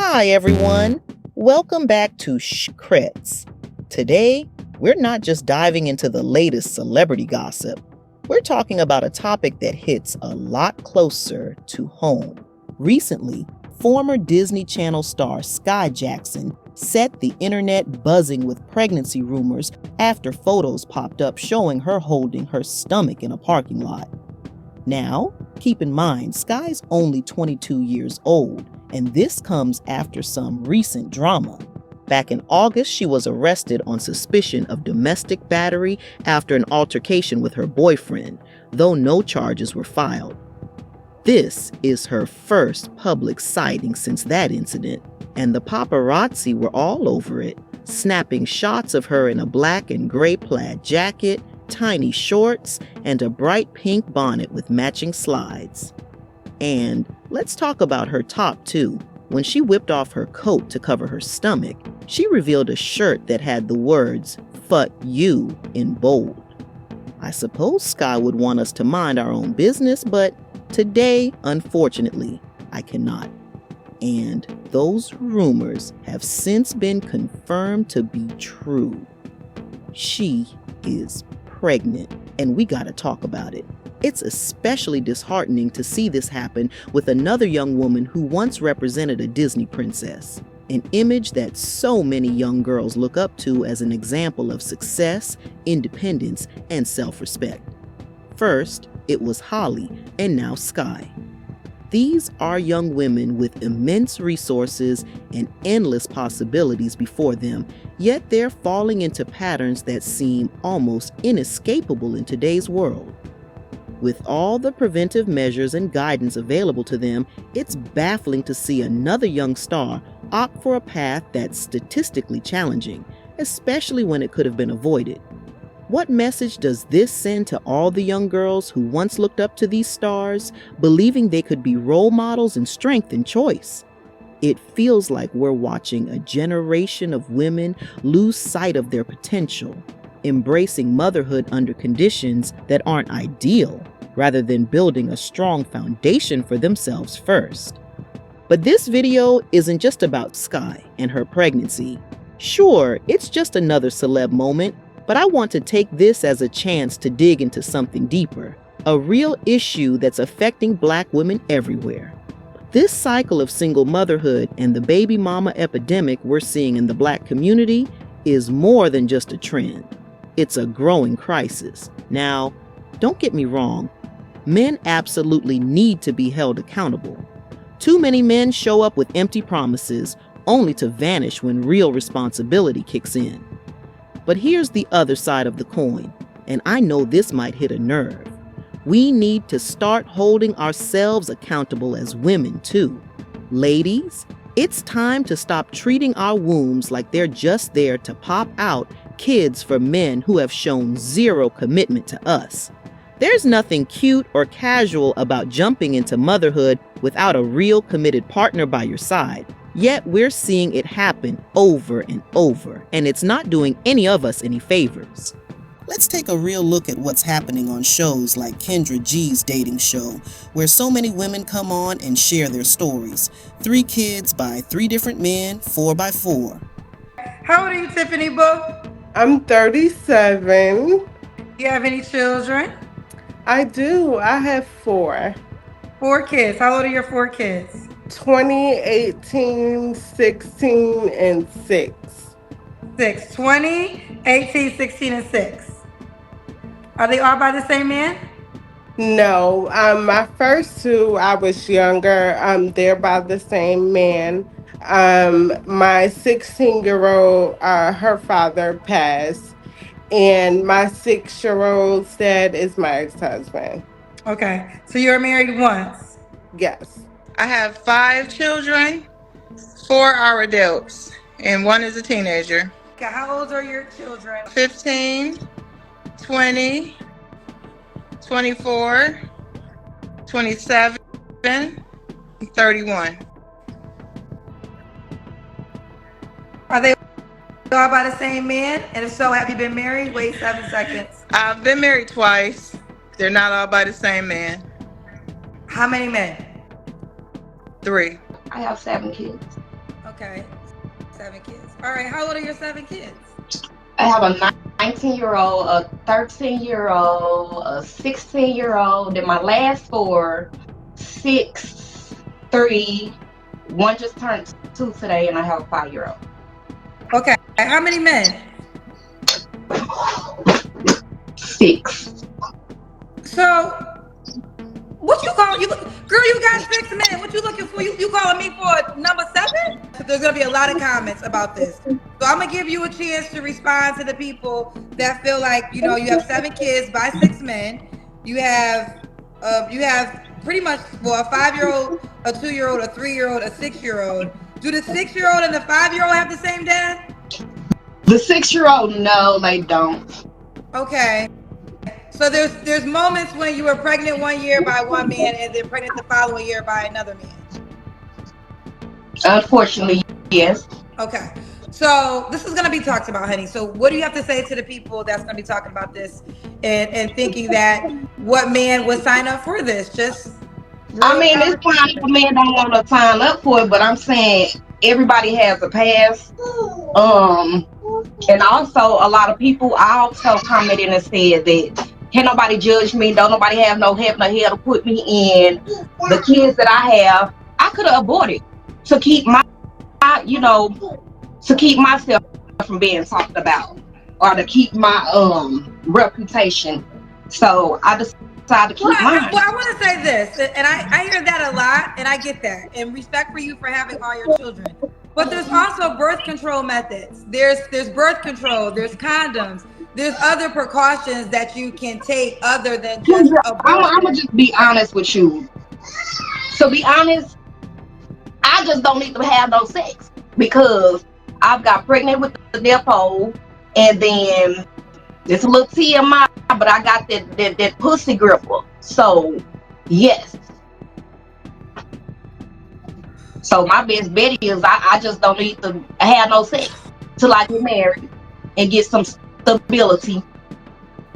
Hi, everyone. Welcome back to Shhhcrets. Today, we're not just diving into the latest celebrity gossip. We're talking about a topic that hits a lot closer to home. Recently, former Disney Channel star Skai Jackson set the internet buzzing with pregnancy rumors after photos popped up showing her holding her stomach in a parking lot. Now, keep in mind, Sky's only 22 years old, and this comes after some recent drama. Back in August, she was arrested on suspicion of domestic battery after an altercation with her boyfriend, though no charges were filed. This is her first public sighting since that incident, and the paparazzi were all over it, snapping shots of her in a black and gray plaid jacket, tiny shorts, and a bright pink bonnet with matching slides. And let's talk about her top too. When she whipped off her coat to cover her stomach, she revealed a shirt that had the words, "Fuck you," in bold. I suppose Sky would want us to mind our own business, but today, unfortunately, I cannot. And those rumors have since been confirmed to be true. She is pregnant, and we gotta talk about it. It's especially disheartening to see this happen with another young woman who once represented a Disney princess, an image that so many young girls look up to as an example of success, independence, and self-respect. First, it was Holly, and now Sky. These are young women with immense resources and endless possibilities before them, yet they're falling into patterns that seem almost inescapable in today's world. With all the preventive measures and guidance available to them, it's baffling to see another young star opt for a path that's statistically challenging, especially when it could have been avoided. What message does this send to all the young girls who once looked up to these stars, believing they could be role models in strength and choice? It feels like we're watching a generation of women lose sight of their potential, embracing motherhood under conditions that aren't ideal, rather than building a strong foundation for themselves first. But this video isn't just about Sky and her pregnancy. Sure, it's just another celeb moment, but I want to take this as a chance to dig into something deeper, a real issue that's affecting Black women everywhere. This cycle of single motherhood and the baby mama epidemic we're seeing in the Black community is more than just a trend. It's a growing crisis. Now, don't get me wrong, men absolutely need to be held accountable. Too many men show up with empty promises, only to vanish when real responsibility kicks in. But here's the other side of the coin, and I know this might hit a nerve. We need to start holding ourselves accountable as women too. Ladies, it's time to stop treating our wombs like they're just there to pop out kids for men who have shown zero commitment to us. There's nothing cute or casual about jumping into motherhood without a real committed partner by your side. Yet we're seeing it happen over and over, and it's not doing any of us any favors. Let's take a real look at what's happening on shows like Kendra G's dating show, where so many women come on and share their stories. 3 kids by 3 different men, 4 by 4. How old are you, Tiffany Boo? I'm 37. Do you have any children? I do. I have 4. 4 kids. How old are your 4 kids? 20, 18, 16, and 6. 6. 20, 18, 16, and 6. Are they all by the same man? No, my first 2, I was younger. They're by the same man. My 16-year-old, her father passed, and my 6-year-old dad is my ex-husband. Okay. So you were married once? Yes. I have 5 children, 4 are adults, and 1 is a teenager. Okay. How old are your children? 15, 20, 24, 27, and 31. Are they all by the same man? And if so, have you been married? Wait 7 seconds. I've been married twice. They're not all by the same man. How many men? 3. I have 7 kids. Okay. 7 kids. All right. How old are your 7 kids? I have a 19-year-old, a 13-year-old, a 16-year-old, then my last 4, 6, 3, one just turned 2 today, and I have a 5-year-old. Okay. How many men? 6. So, what you call you? Girl, you got 6 men. What you looking for? You calling me for number 7? There's gonna be a lot of comments about this. So I'm gonna give you a chance to respond to the people that feel like you have 7 kids by 6 men. You have pretty much a 5-year-old, a 2-year-old, a 3-year-old, a 6-year-old. Do the 6-year-old and the 5-year-old have the same dad? The 6-year-old, no, they don't. Okay. So there's moments when you were pregnant one year by one man and then pregnant the following year by another man. Unfortunately, yes. Okay. So this is going to be talked about, honey. So what do you have to say to the people that's going to be talking about this and thinking that what man would sign up for this? I mean, it's fine if a man don't want to sign up for it, but I'm saying everybody has a past. And also a lot of people also commented and said that can't nobody judge me, don't nobody have no heaven or hell to put me in. The kids that I have, I could have aborted to keep to keep myself from being talked about or to keep my reputation. So I decided to keep mine. Well, I want to say this, and I hear that a lot, and I get that, and respect for you for having all your children. But there's also birth control methods. There's birth control. There's condoms. There's other precautions that you can take other than just abortion. I'm gonna just be honest with you. To be honest, I just don't need to have no sex because I've got pregnant with the Nepo, and then it's a little TMI, but I got that pussy gripper. So yes. So my best bet is I just don't need to have no sex till I get married and get some stability.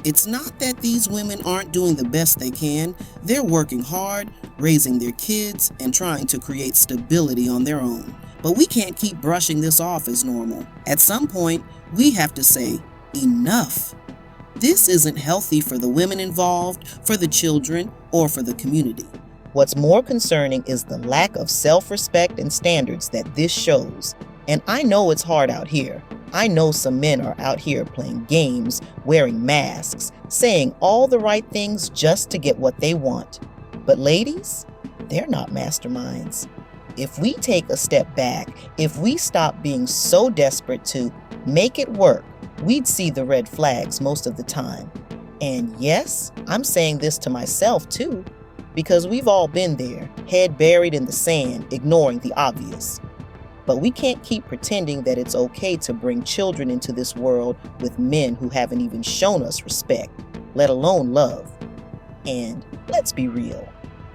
It's not that these women aren't doing the best they can. They're working hard, raising their kids, and trying to create stability on their own. But we can't keep brushing this off as normal. At some point, we have to say, enough. This isn't healthy for the women involved, for the children, or for the community. What's more concerning is the lack of self-respect and standards that this shows. And I know it's hard out here. I know some men are out here playing games, wearing masks, saying all the right things just to get what they want. But ladies, they're not masterminds. If we take a step back, if we stop being so desperate to make it work, we'd see the red flags most of the time. And yes, I'm saying this to myself too, because we've all been there, head buried in the sand, ignoring the obvious. But we can't keep pretending that it's okay to bring children into this world with men who haven't even shown us respect, let alone love. And let's be real,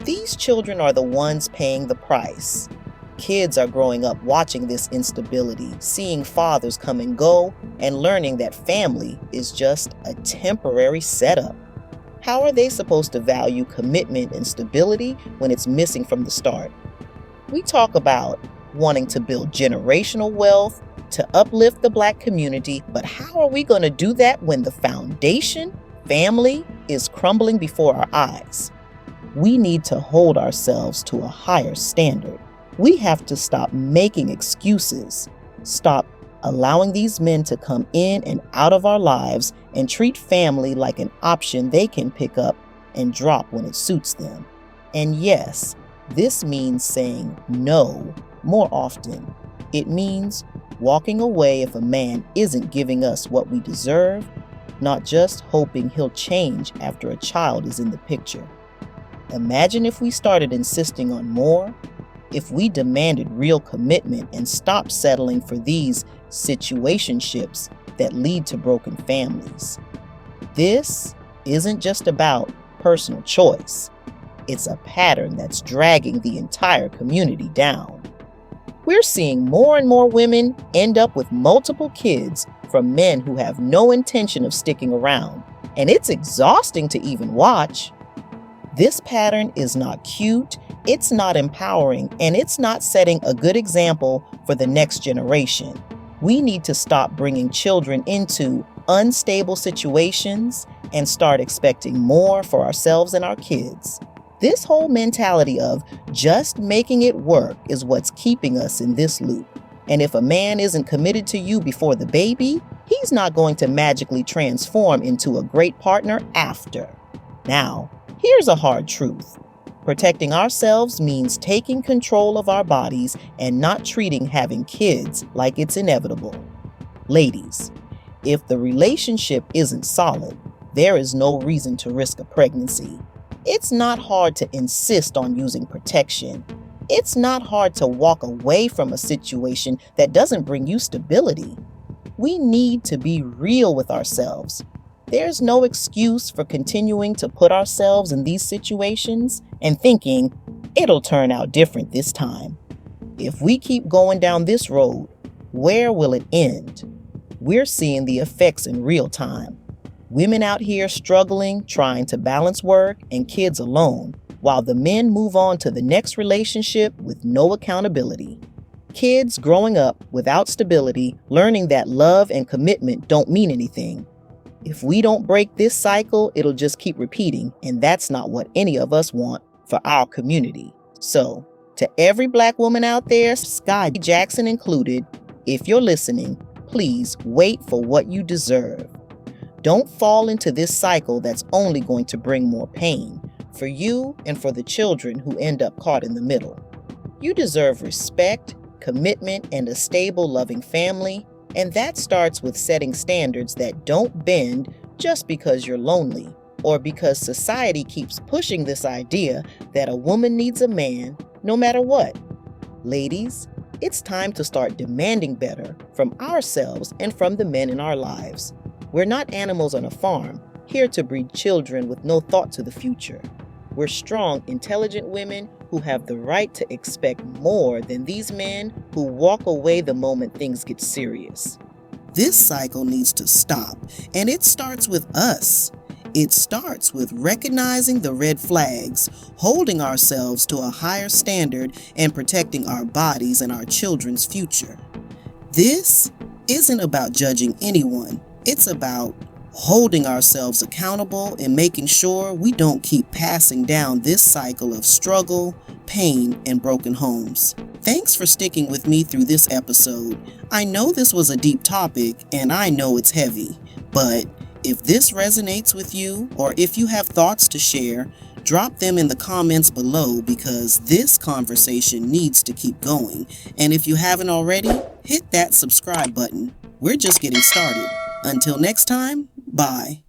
these children are the ones paying the price. Kids are growing up watching this instability, seeing fathers come and go, and learning that family is just a temporary setup. How are they supposed to value commitment and stability when it's missing from the start? We talk about wanting to build generational wealth, to uplift the Black community, but how are we going to do that when the foundation, family, is crumbling before our eyes? We need to hold ourselves to a higher standard. We have to stop making excuses, stop allowing these men to come in and out of our lives and treat family like an option they can pick up and drop when it suits them. And yes, this means saying no more often. It means walking away if a man isn't giving us what we deserve, not just hoping he'll change after a child is in the picture. Imagine if we started insisting on more, if we demanded real commitment and stopped settling for these situationships that lead to broken families. This isn't just about personal choice. It's a pattern that's dragging the entire community down. We're seeing more and more women end up with multiple kids from men who have no intention of sticking around, and it's exhausting to even watch. This pattern is not cute, it's not empowering, and it's not setting a good example for the next generation. We need to stop bringing children into unstable situations and start expecting more for ourselves and our kids. This whole mentality of just making it work is what's keeping us in this loop. And if a man isn't committed to you before the baby, he's not going to magically transform into a great partner after. Now, here's a hard truth. Protecting ourselves means taking control of our bodies and not treating having kids like it's inevitable. Ladies, if the relationship isn't solid, there is no reason to risk a pregnancy. It's not hard to insist on using protection. It's not hard to walk away from a situation that doesn't bring you stability. We need to be real with ourselves. There's no excuse for continuing to put ourselves in these situations and thinking it'll turn out different this time. If we keep going down this road, where will it end? We're seeing the effects in real time. Women out here struggling, trying to balance work and kids alone, while the men move on to the next relationship with no accountability. Kids growing up without stability, learning that love and commitment don't mean anything. If we don't break this cycle, it'll just keep repeating, and that's not what any of us want for our community. So, to every Black woman out there, Skai Jackson included, if you're listening, please wait for what you deserve. Don't fall into this cycle that's only going to bring more pain for you and for the children who end up caught in the middle. You deserve respect, commitment, and a stable, loving family, and that starts with setting standards that don't bend just because you're lonely or because society keeps pushing this idea that a woman needs a man no matter what. Ladies, it's time to start demanding better from ourselves and from the men in our lives. We're not animals on a farm, here to breed children with no thought to the future. We're strong, intelligent women who have the right to expect more than these men who walk away the moment things get serious. This cycle needs to stop, and it starts with us. It starts with recognizing the red flags, holding ourselves to a higher standard, and protecting our bodies and our children's future. This isn't about judging anyone. It's about holding ourselves accountable and making sure we don't keep passing down this cycle of struggle, pain, and broken homes. Thanks for sticking with me through this episode. I know this was a deep topic and I know it's heavy, but if this resonates with you or if you have thoughts to share, drop them in the comments below because this conversation needs to keep going. And if you haven't already, hit that subscribe button. We're just getting started. Until next time, bye.